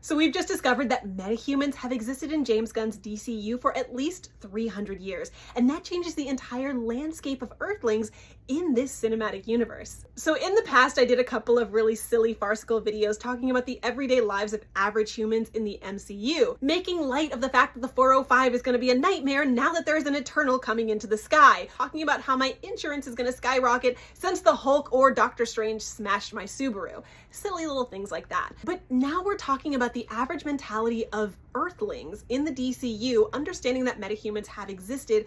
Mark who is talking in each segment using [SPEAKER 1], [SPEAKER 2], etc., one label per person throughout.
[SPEAKER 1] So we've just discovered that metahumans have existed in James Gunn's DCU for at least 300 years, and that changes the entire landscape of Earthlings in this cinematic universe. So in the past, I did a couple of really silly farcical videos talking about the everyday lives of average humans in the MCU, making light of the fact that the 405 is going to be a nightmare now that there's an Eternal coming into the sky, talking about how my insurance is going to skyrocket since the Hulk or Doctor Strange smashed my Subaru. Silly little things like that. But now we're talking about the average mentality of Earthlings in the DCU, understanding that metahumans have existed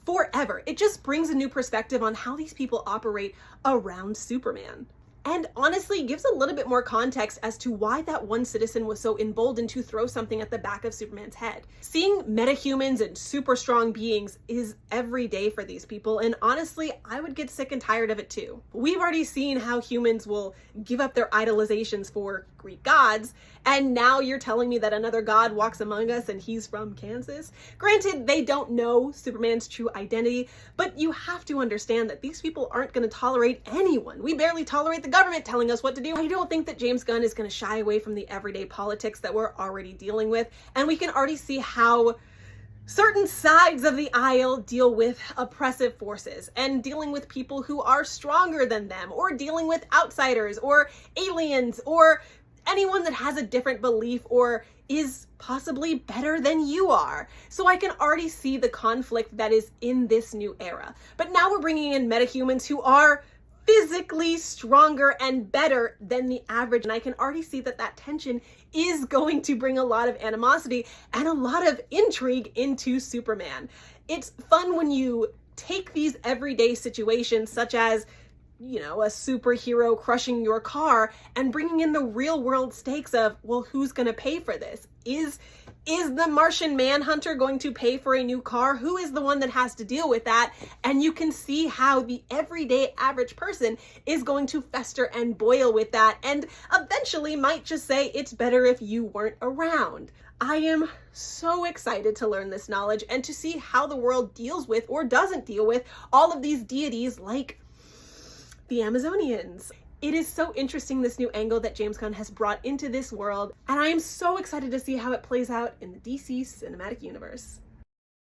[SPEAKER 1] forever. It just brings a new perspective on how these people operate around Superman. And honestly gives a little bit more context as to why that one citizen was so emboldened to throw something at the back of Superman's head. Seeing metahumans and super strong beings is every day for these people, and honestly, I would get sick and tired of it too. We've already seen how humans will give up their idolizations for Greek gods, and now you're telling me that another god walks among us and he's from Kansas? Granted, they don't know Superman's true identity, but you have to understand that these people aren't going to tolerate anyone. We barely tolerate the government telling us what to do. I don't think that James Gunn is going to shy away from the everyday politics that we're already dealing with, and we can already see how certain sides of the aisle deal with oppressive forces and dealing with people who are stronger than them, or dealing with outsiders or aliens or anyone that has a different belief or is possibly better than you are. So I can already see the conflict that is in this new era. But now we're bringing in metahumans who are physically stronger and better than the average, and I can already see that that tension is going to bring a lot of animosity and a lot of intrigue into Superman. It's fun when you take these everyday situations, such as, you know, a superhero crushing your car, and bringing in the real world stakes of, well, who's going to pay for this? Is the Martian Manhunter going to pay for a new car? Who is the one that has to deal with that? And you can see how the everyday average person is going to fester and boil with that, and eventually might just say it's better if you weren't around. I am so excited to learn this knowledge and to see how the world deals with or doesn't deal with all of these deities like the Amazonians. It is so interesting, this new angle that James Gunn has brought into this world, and I am so excited to see how it plays out in the DC cinematic universe.